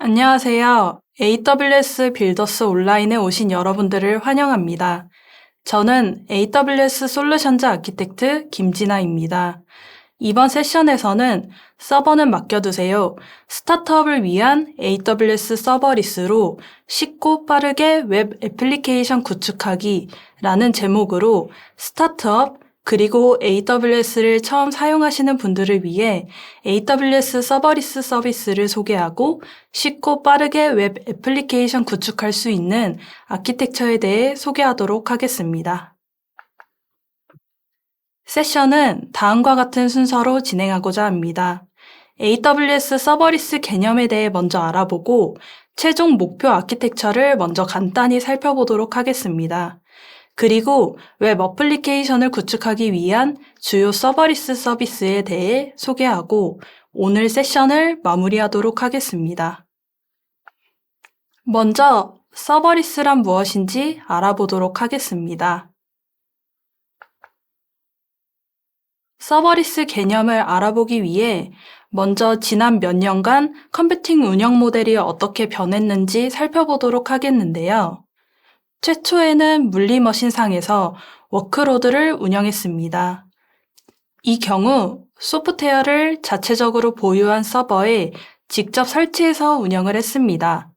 안녕하세요. AWS 빌더스 온라인에 오신 여러분들을 환영합니다. 저는 AWS 솔루션즈 아키텍트 김진아입니다. 이번 세션에서는 서버는 맡겨두세요. 스타트업을 위한 AWS 서버리스로 쉽고 빠르게 웹 애플리케이션 구축하기 라는 제목으로 스타트업 그리고 AWS를 처음 사용하시는 분들을 위해 AWS 서버리스 서비스를 소개하고 쉽고 빠르게 웹 애플리케이션 구축할 수 있는 아키텍처에 대해 소개하도록 하겠습니다. 세션은 다음과 같은 순서로 진행하고자 합니다. AWS 서버리스 개념에 대해 먼저 알아보고 최종 목표 아키텍처를 먼저 간단히 살펴보도록 하겠습니다. 그리고 웹 어플리케이션을 구축하기 위한 주요 서버리스 서비스에 대해 소개하고 오늘 세션을 마무리하도록 하겠습니다. 먼저 서버리스란 무엇인지 알아보도록 하겠습니다. 서버리스 개념을 알아보기 위해 먼저 지난 몇 년간 컴퓨팅 운영 모델이 어떻게 변했는지 살펴보도록 하겠는데요. 최초에는 물리머신상에서 워크로드를 운영했습니다. 이 경우 소프트웨어를 자체적으로 보유한 서버에 직접 설치해서 운영을 했습니다.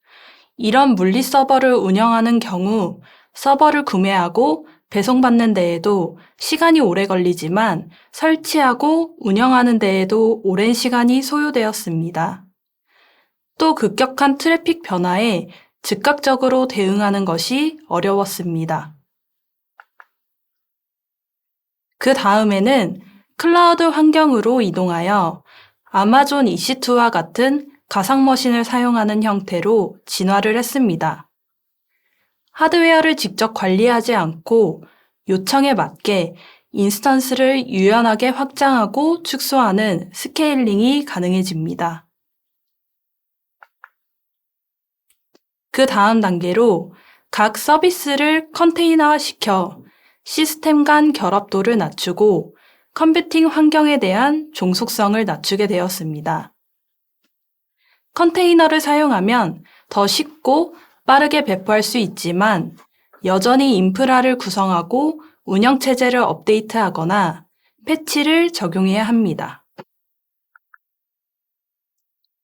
이런 물리 서버를 운영하는 경우 서버를 구매하고 배송받는 데에도 시간이 오래 걸리지만 설치하고 운영하는 데에도 오랜 시간이 소요되었습니다. 또 급격한 트래픽 변화에 즉각적으로 대응하는 것이 어려웠습니다. 그 다음에는 클라우드 환경으로 이동하여 아마존 EC2와 같은 가상머신을 사용하는 형태로 진화를 했습니다. 하드웨어를 직접 관리하지 않고 요청에 맞게 인스턴스를 유연하게 확장하고 축소하는 스케일링이 가능해집니다. 그 다음 단계로 각 서비스를 컨테이너화시켜 시스템 간 결합도를 낮추고 컴퓨팅 환경에 대한 종속성을 낮추게 되었습니다. 컨테이너를 사용하면 더 쉽고 빠르게 배포할 수 있지만 여전히 인프라를 구성하고 운영체제를 업데이트하거나 패치를 적용해야 합니다.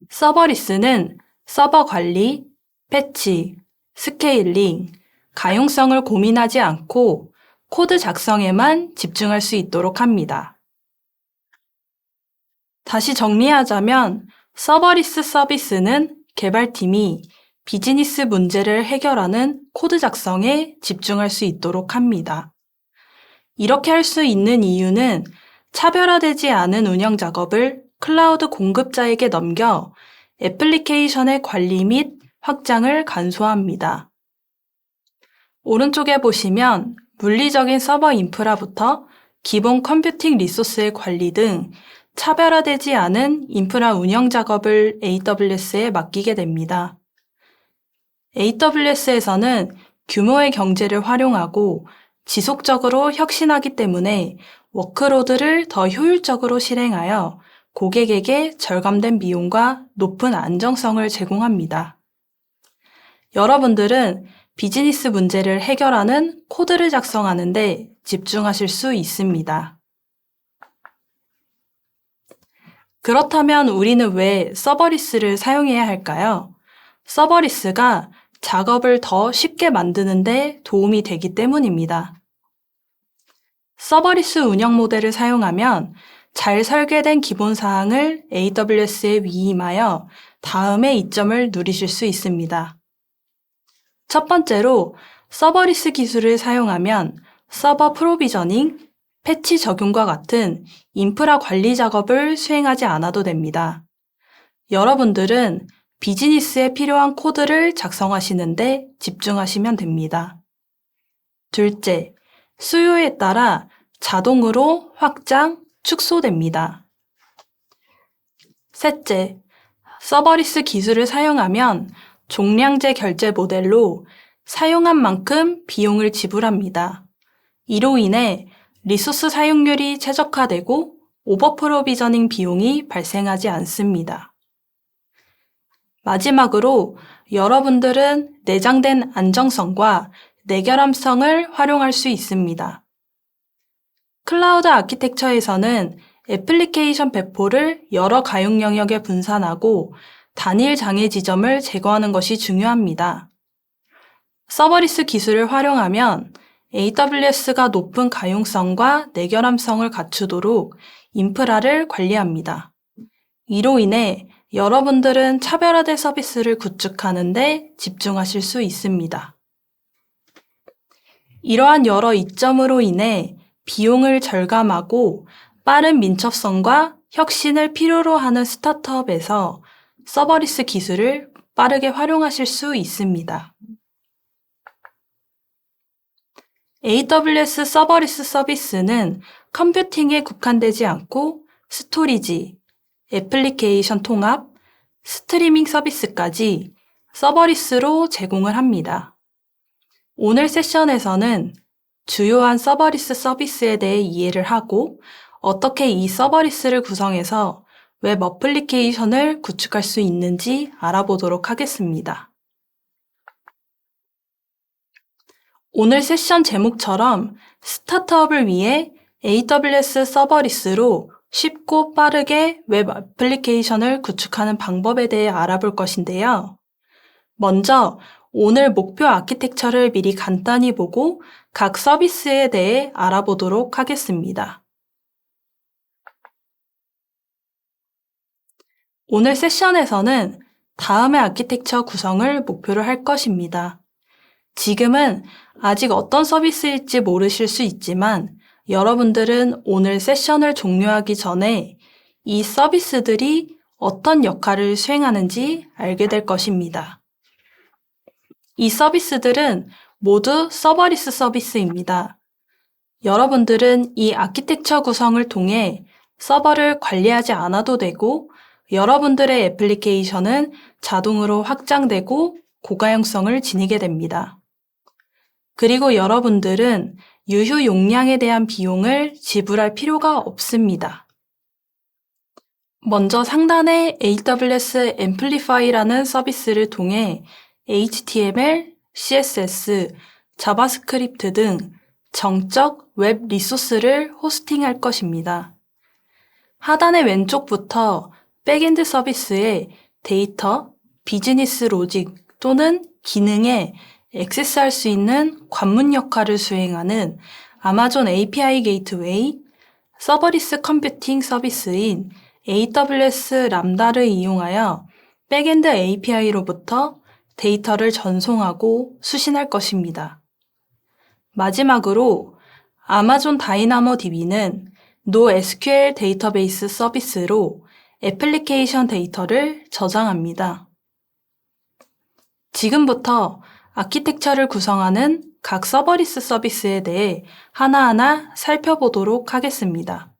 서버리스는 서버 관리, 패치, 스케일링, 가용성을 고민하지 않고 코드 작성에만 집중할 수 있도록 합니다. 다시 정리하자면 서버리스 서비스는 개발팀이 비즈니스 문제를 해결하는 코드 작성에 집중할 수 있도록 합니다. 이렇게 할 수 있는 이유는 차별화되지 않은 운영 작업을 클라우드 공급자에게 넘겨 애플리케이션의 관리 및 확장을 간소화합니다. 오른쪽에 보시면 물리적인 서버 인프라부터 기본 컴퓨팅 리소스의 관리 등 차별화되지 않은 인프라 운영 작업을 AWS에 맡기게 됩니다. AWS에서는 규모의 경제를 활용하고 지속적으로 혁신하기 때문에 워크로드를 더 효율적으로 실행하여 고객에게 절감된 비용과 높은 안정성을 제공합니다. 여러분들은 비즈니스 문제를 해결하는 코드를 작성하는 데 집중하실 수 있습니다. 그렇다면 우리는 왜 서버리스를 사용해야 할까요? 서버리스가 작업을 더 쉽게 만드는 데 도움이 되기 때문입니다. 서버리스 운영 모델을 사용하면 잘 설계된 기본 사항을 AWS에 위임하여 다음의 이점을 누리실 수 있습니다. 첫 번째로 서버리스 기술을 사용하면 서버 프로비저닝, 패치 적용과 같은 인프라 관리 작업을 수행하지 않아도 됩니다. 여러분들은 비즈니스에 필요한 코드를 작성하시는데 집중하시면 됩니다. 둘째, 수요에 따라 자동으로 확장, 축소됩니다. 셋째, 서버리스 기술을 사용하면 종량제 결제 모델로 사용한 만큼 비용을 지불합니다. 이로 인해 리소스 사용률이 최적화되고 오버 프로비저닝 비용이 발생하지 않습니다. 마지막으로 여러분들은 내장된 안정성과 내결함성을 활용할 수 있습니다. 클라우드 아키텍처에서는 애플리케이션 배포를 여러 가용 영역에 분산하고 단일 장애 지점을 제거하는 것이 중요합니다. 서버리스 기술을 활용하면 AWS가 높은 가용성과 내결함성을 갖추도록 인프라를 관리합니다. 이로 인해 여러분들은 차별화된 서비스를 구축하는 데 집중하실 수 있습니다. 이러한 여러 이점으로 인해 비용을 절감하고 빠른 민첩성과 혁신을 필요로 하는 스타트업에서 서버리스 기술을 빠르게 활용하실 수 있습니다. AWS 서버리스 서비스는 컴퓨팅에 국한되지 않고 스토리지, 애플리케이션 통합, 스트리밍 서비스까지 서버리스로 제공을 합니다. 오늘 세션에서는 주요한 서버리스 서비스에 대해 이해를 하고 어떻게 이 서버리스를 구성해서 웹 어플리케이션을 구축할 수 있는지 알아보도록 하겠습니다. 오늘 세션 제목처럼 스타트업을 위해 AWS 서버리스로 쉽고 빠르게 웹 어플리케이션을 구축하는 방법에 대해 알아볼 것인데요. 먼저 오늘 목표 아키텍처를 미리 간단히 보고 각 서비스에 대해 알아보도록 하겠습니다. 오늘 세션에서는 다음의 아키텍처 구성을 목표로 할 것입니다. 지금은 아직 어떤 서비스일지 모르실 수 있지만 여러분들은 오늘 세션을 종료하기 전에 이 서비스들이 어떤 역할을 수행하는지 알게 될 것입니다. 이 서비스들은 모두 서버리스 서비스입니다. 여러분들은 이 아키텍처 구성을 통해 서버를 관리하지 않아도 되고 여러분들의 애플리케이션은 자동으로 확장되고 고가용성을 지니게 됩니다. 그리고 여러분들은 유효 용량에 대한 비용을 지불할 필요가 없습니다. 먼저 상단의 AWS Amplify라는 서비스를 통해 HTML, CSS, 자바스크립트 등 정적 웹 리소스를 호스팅할 것입니다. 하단의 왼쪽부터 백엔드 서비스에 데이터, 비즈니스 로직 또는 기능에 액세스할 수 있는 관문 역할을 수행하는 아마존 API 게이트웨이, 서버리스 컴퓨팅 서비스인 AWS 람다를 이용하여 백엔드 API로부터 데이터를 전송하고 수신할 것입니다. 마지막으로 아마존 다이나모 DB는 NoSQL 데이터베이스 서비스로 애플리케이션 데이터를 저장합니다. 지금부터 아키텍처를 구성하는 각 서버리스 서비스에 대해 하나하나 살펴보도록 하겠습니다.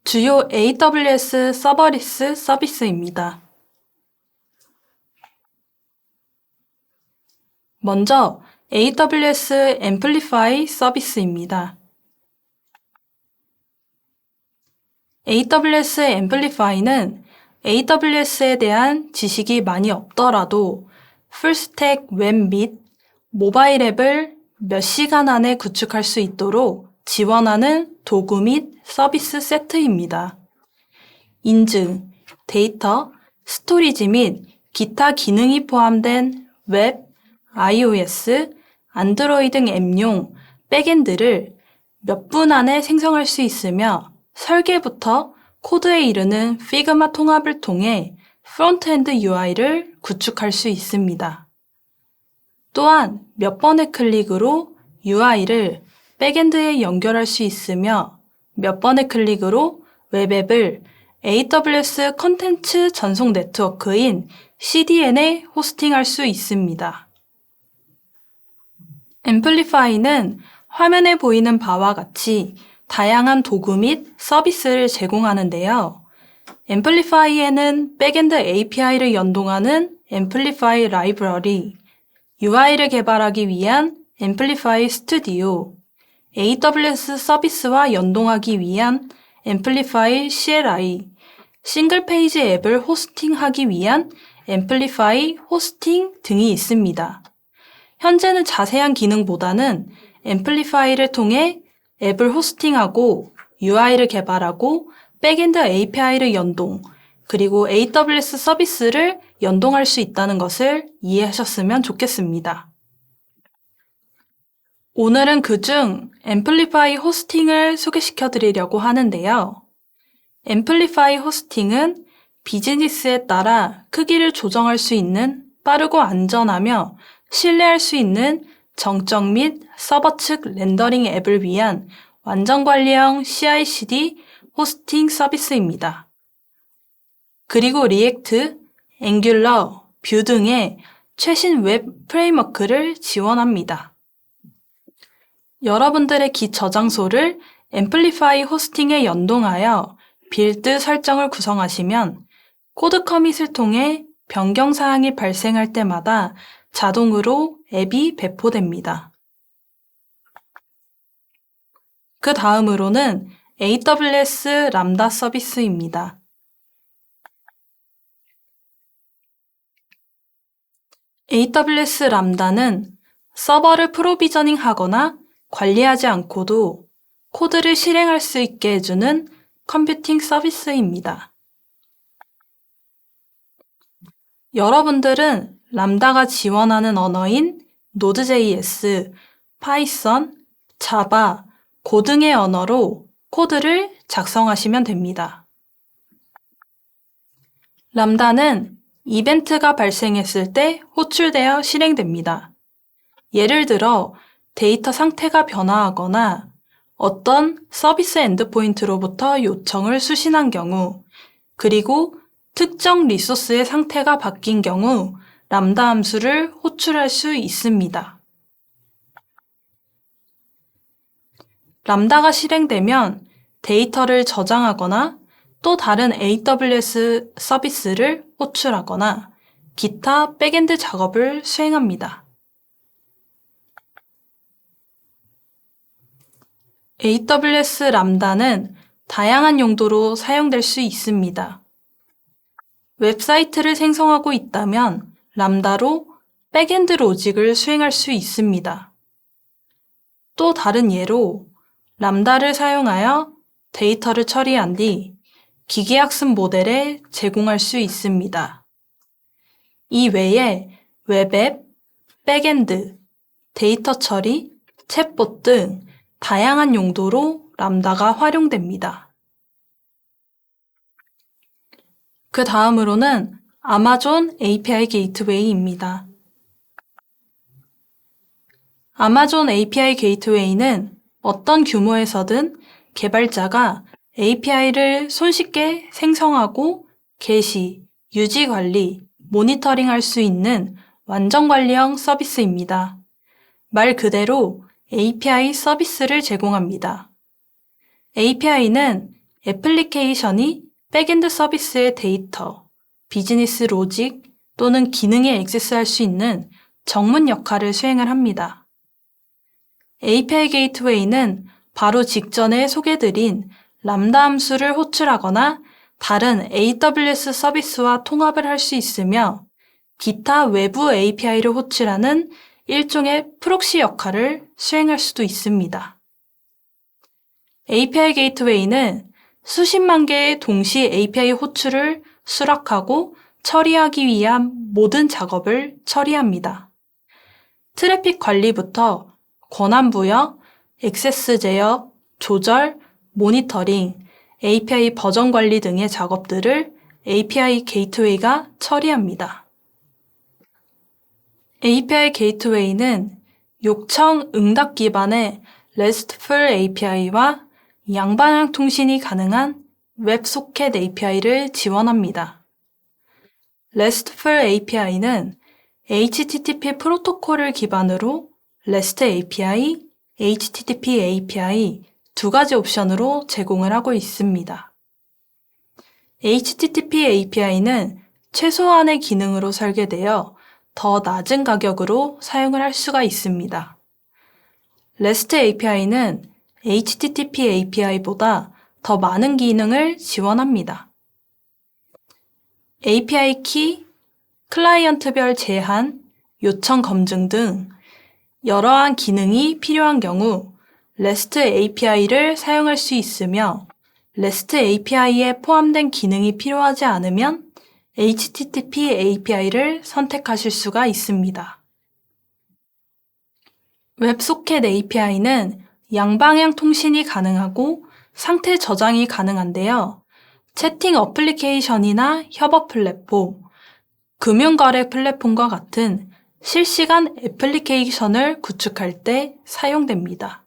주요 AWS 서버리스 서비스입니다. 먼저 AWS Amplify 서비스입니다. AWS Amplify는 AWS에 대한 지식이 많이 없더라도 풀스택 웹 및 모바일 앱을 몇 시간 안에 구축할 수 있도록 지원하는 도구 및 서비스 세트입니다. 인증, 데이터, 스토리지 및 기타 기능이 포함된 웹, iOS, 안드로이드 등 앱용 백엔드를 몇 분 안에 생성할 수 있으며 설계부터 코드에 이르는 피그마 통합을 통해 프론트엔드 UI를 구축할 수 있습니다. 또한 몇 번의 클릭으로 UI를 백엔드에 연결할 수 있으며 몇 번의 클릭으로 웹앱을 AWS 컨텐츠 전송 네트워크인 CDN에 호스팅할 수 있습니다. 앰플리파이는 화면에 보이는 바와 같이 다양한 도구 및 서비스를 제공하는데요. 앰플리파이에는 백엔드 API를 연동하는 앰플리파이 라이브러리, UI를 개발하기 위한 앰플리파이 스튜디오, AWS 서비스와 연동하기 위한 앰플리파이 CLI, 싱글 페이지 앱을 호스팅하기 위한 앰플리파이, 호스팅 등이 있습니다. 현재는 자세한 기능보다는 앰플리파이를 통해 앱을 호스팅하고 UI를 개발하고 백엔드 API를 연동, 그리고 AWS 서비스를 연동할 수 있다는 것을 이해하셨으면 좋겠습니다. 오늘은 그중 앰플리파이 호스팅을 소개시켜 드리려고 하는데요. 앰플리파이 호스팅은 비즈니스에 따라 크기를 조정할 수 있는 빠르고 안전하며 신뢰할 수 있는 정적 및 서버 측 렌더링 앱을 위한 완전 관리형 CI/CD 호스팅 서비스입니다. 그리고 리액트, 앵귤러, 뷰 등의 최신 웹 프레임워크를 지원합니다. 여러분들의 깃 저장소를 앰플리파이 호스팅에 연동하여 빌드 설정을 구성하시면 코드 커밋을 통해 변경 사항이 발생할 때마다 자동으로 앱이 배포됩니다. 그 다음으로는 AWS 람다 서비스입니다. AWS 람다는 서버를 프로비저닝 하거나 관리하지 않고도 코드를 실행할 수 있게 해주는 컴퓨팅 서비스입니다. 여러분들은 람다가 지원하는 언어인 Node.js, 파이썬, 자바, 고 등의 언어로 코드를 작성하시면 됩니다. 람다는 이벤트가 발생했을 때 호출되어 실행됩니다. 예를 들어 데이터 상태가 변화하거나 어떤 서비스 엔드포인트로부터 요청을 수신한 경우, 그리고 특정 리소스의 상태가 바뀐 경우 람다 함수를 호출할 수 있습니다. 람다가 실행되면 데이터를 저장하거나 또 다른 AWS 서비스를 호출하거나 기타 백엔드 작업을 수행합니다. AWS 람다는 다양한 용도로 사용될 수 있습니다. 웹사이트를 생성하고 있다면 람다로 백엔드 로직을 수행할 수 있습니다. 또 다른 예로 람다를 사용하여 데이터를 처리한 뒤 기계학습 모델에 제공할 수 있습니다. 이 외에 웹앱, 백엔드, 데이터 처리, 챗봇 등 다양한 용도로 람다가 활용됩니다. 그 다음으로는 아마존 API 게이트웨이입니다. 아마존 API 게이트웨이는 어떤 규모에서든 개발자가 API를 손쉽게 생성하고 게시, 유지 관리, 모니터링 할 수 있는 완전 관리형 서비스입니다. 말 그대로 API 서비스를 제공합니다. API는 애플리케이션이 백엔드 서비스의 데이터, 비즈니스 로직 또는 기능에 액세스할 수 있는 정문 역할을 수행을 합니다. API 게이트웨이는 바로 직전에 소개드린 람다 함수를 호출하거나 다른 AWS 서비스와 통합을 할 수 있으며 기타 외부 API를 호출하는 일종의 프록시 역할을 수행할 수도 있습니다. API 게이트웨이는 수십만 개의 동시 API 호출을 수락하고 처리하기 위한 모든 작업을 처리합니다. 트래픽 관리부터 권한 부여, 액세스 제어, 조절, 모니터링, API 버전 관리 등의 작업들을 API 게이트웨이가 처리합니다. API 게이트웨이는 요청 응답 기반의 RESTful API와 양방향 통신이 가능한 웹소켓 API를 지원합니다. RESTful API는 HTTP 프로토콜을 기반으로 REST API, HTTP API 두 가지 옵션으로 제공을 하고 있습니다. HTTP API는 최소한의 기능으로 설계되어 더 낮은 가격으로 사용을 할 수가 있습니다. REST API는 HTTP API보다 더 많은 기능을 지원합니다. API 키, 클라이언트별 제한, 요청 검증 등 여러한 기능이 필요한 경우 REST API를 사용할 수 있으며 REST API에 포함된 기능이 필요하지 않으면 HTTP API를 선택하실 수가 있습니다. 웹소켓 API는 양방향 통신이 가능하고 상태 저장이 가능한데요. 채팅 어플리케이션이나 협업 플랫폼, 금융거래 플랫폼과 같은 실시간 애플리케이션을 구축할 때 사용됩니다.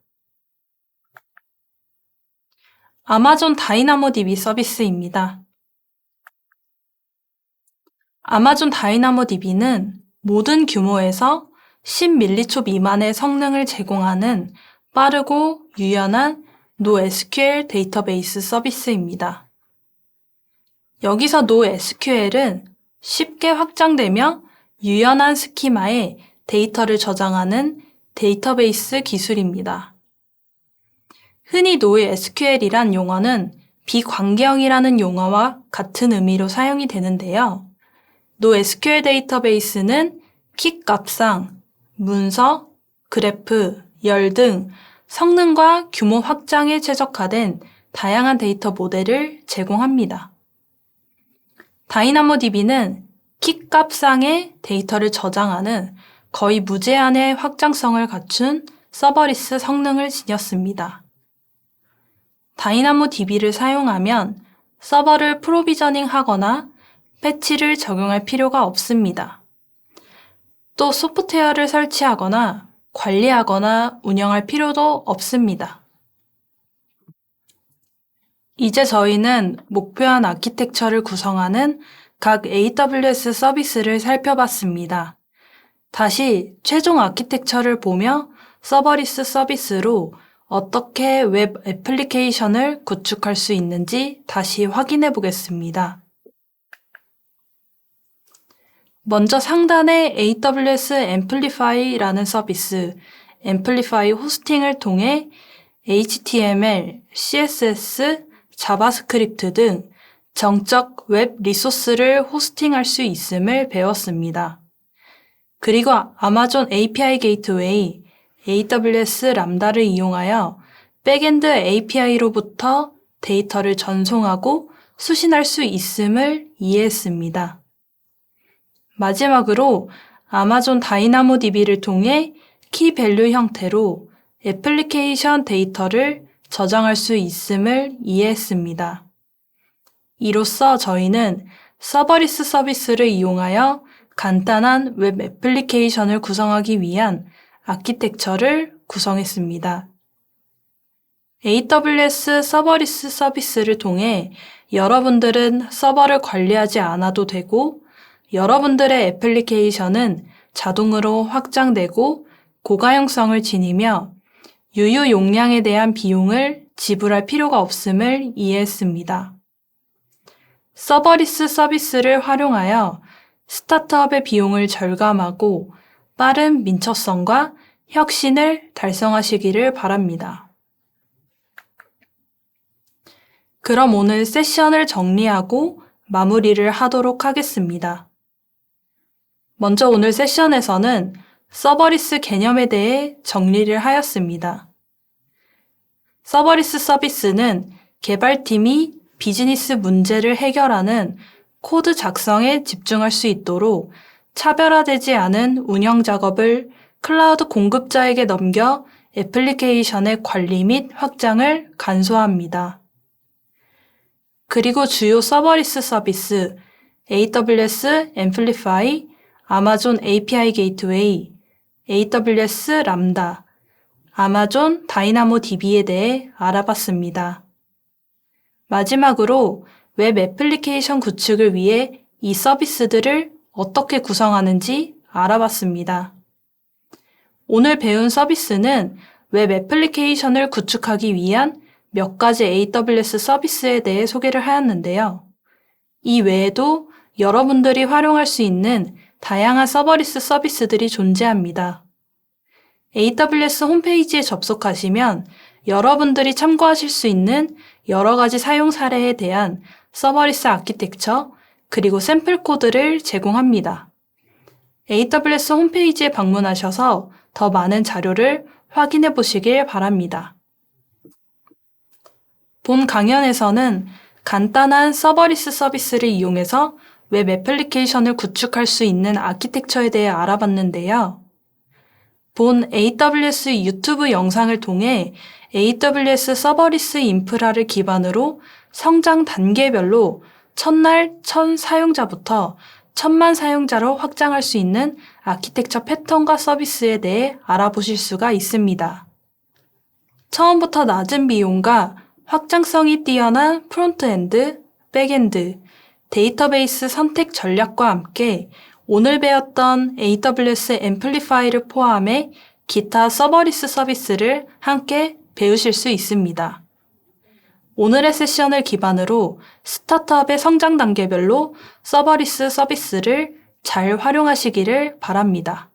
아마존 다이나모DB 서비스입니다. 아마존 다이나모DB는 모든 규모에서 10m초 미만의 성능을 제공하는 빠르고 유연한 NoSQL 데이터베이스 서비스입니다. 여기서 NoSQL은 쉽게 확장되며 유연한 스키마에 데이터를 저장하는 데이터베이스 기술입니다. 흔히 NoSQL이란 용어는 비관계형이라는 용어와 같은 의미로 사용이 되는데요. NoSQL 데이터베이스는 키 값상 문서, 그래프, 열 등 성능과 규모 확장에 최적화된 다양한 데이터 모델을 제공합니다. 다이나모DB는 키 값상의 데이터를 저장하는 거의 무제한의 확장성을 갖춘 서버리스 성능을 지녔습니다. 다이나모DB를 사용하면 서버를 프로비저닝 하거나 패치를 적용할 필요가 없습니다. 또 소프트웨어를 설치하거나 관리하거나 운영할 필요도 없습니다. 이제 저희는 목표한 아키텍처를 구성하는 각 AWS 서비스를 살펴봤습니다. 다시 최종 아키텍처를 보며 서버리스 서비스로 어떻게 웹 애플리케이션을 구축할 수 있는지 다시 확인해 보겠습니다. 먼저 상단의 AWS Amplify라는 서비스, Amplify 호스팅을 통해 HTML, CSS, 자바스크립트 등 정적 웹 리소스를 호스팅할 수 있음을 배웠습니다. 그리고 아마존 API 게이트웨이, AWS 람다를 이용하여 백엔드 API로부터 데이터를 전송하고 수신할 수 있음을 이해했습니다. 마지막으로 아마존 다이나모DB를 통해 키밸류 형태로 애플리케이션 데이터를 저장할 수 있음을 이해했습니다. 이로써 저희는 서버리스 서비스를 이용하여 간단한 웹 애플리케이션을 구성하기 위한 아키텍처를 구성했습니다. AWS 서버리스 서비스를 통해 여러분들은 서버를 관리하지 않아도 되고 여러분들의 애플리케이션은 자동으로 확장되고 고가용성을 지니며 유유 용량에 대한 비용을 지불할 필요가 없음을 이해했습니다. 서버리스 서비스를 활용하여 스타트업의 비용을 절감하고 빠른 민첩성과 혁신을 달성하시기를 바랍니다. 그럼 오늘 세션을 정리하고 마무리를 하도록 하겠습니다. 먼저 오늘 세션에서는 서버리스 개념에 대해 정리를 하였습니다. 서버리스 서비스는 개발팀이 비즈니스 문제를 해결하는 코드 작성에 집중할 수 있도록 차별화되지 않은 운영 작업을 클라우드 공급자에게 넘겨 애플리케이션의 관리 및 확장을 간소화합니다. 그리고 주요 서버리스 서비스 AWS Amplify, 아마존 API 게이트웨이, AWS 람다, 아마존 다이나모DB에 대해 알아봤습니다. 마지막으로 웹 애플리케이션 구축을 위해 이 서비스들을 어떻게 구성하는지 알아봤습니다. 오늘 배운 서비스는 웹 애플리케이션을 구축하기 위한 몇 가지 AWS 서비스에 대해 소개를 하였는데요. 이 외에도 여러분들이 활용할 수 있는 다양한 서버리스 서비스들이 존재합니다. AWS 홈페이지에 접속하시면 여러분들이 참고하실 수 있는 여러 가지 사용 사례에 대한 서버리스 아키텍처 그리고 샘플 코드를 제공합니다. AWS 홈페이지에 방문하셔서 더 많은 자료를 확인해 보시길 바랍니다. 본 강연에서는 간단한 서버리스 서비스를 이용해서 웹 애플리케이션을 구축할 수 있는 아키텍처에 대해 알아봤는데요. 본 AWS 유튜브 영상을 통해 AWS 서버리스 인프라를 기반으로 성장 단계별로 첫날 1000 사용자부터 1000만 사용자로 확장할 수 있는 아키텍처 패턴과 서비스에 대해 알아보실 수가 있습니다. 처음부터 낮은 비용과 확장성이 뛰어난 프론트엔드, 백엔드, 데이터베이스 선택 전략과 함께 오늘 배웠던 AWS 앰플리파이를 포함해 기타 서버리스 서비스를 함께 배우실 수 있습니다. 오늘의 세션을 기반으로 스타트업의 성장 단계별로 서버리스 서비스를 잘 활용하시기를 바랍니다.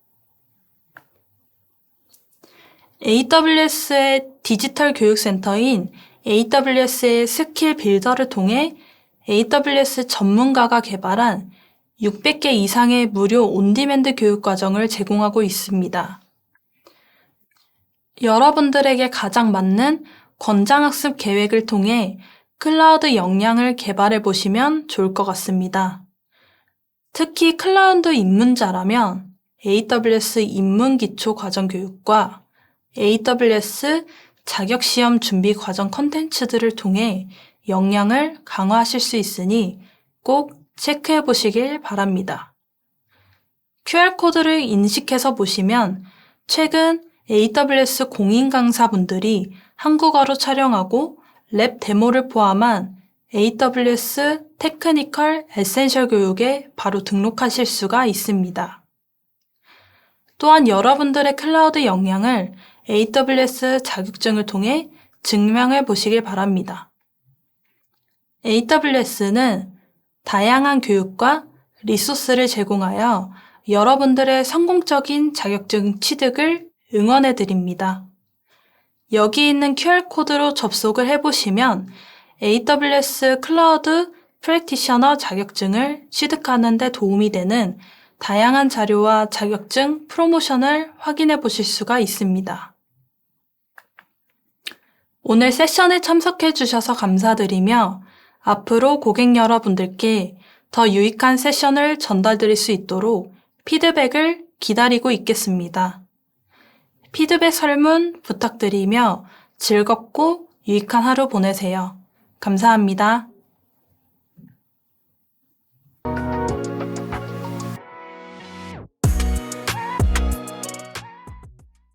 AWS의 디지털 교육센터인 AWS의 스킬 빌더를 통해 AWS 전문가가 개발한 600개 이상의 무료 온디맨드 교육 과정을 제공하고 있습니다. 여러분들에게 가장 맞는 권장학습 계획을 통해 클라우드 역량을 개발해 보시면 좋을 것 같습니다. 특히 클라우드 입문자라면 AWS 입문 기초 과정 교육과 AWS 자격시험 준비 과정 콘텐츠들을 통해 역량을 강화하실 수 있으니 꼭 체크해 보시길 바랍니다. QR코드를 인식해서 보시면 최근 AWS 공인 강사분들이 한국어로 촬영하고 랩 데모를 포함한 AWS 테크니컬 에센셜 교육에 바로 등록하실 수가 있습니다. 또한 여러분들의 클라우드 역량을 AWS 자격증을 통해 증명해 보시길 바랍니다. AWS는 다양한 교육과 리소스를 제공하여 여러분들의 성공적인 자격증 취득을 응원해 드립니다. 여기 있는 QR코드로 접속을 해보시면 AWS 클라우드 프랙티셔너 자격증을 취득하는 데 도움이 되는 다양한 자료와 자격증 프로모션을 확인해 보실 수가 있습니다. 오늘 세션에 참석해 주셔서 감사드리며 앞으로 고객 여러분들께 더 유익한 세션을 전달드릴 수 있도록 피드백을 기다리고 있겠습니다. 피드백 설문 부탁드리며 즐겁고 유익한 하루 보내세요. 감사합니다.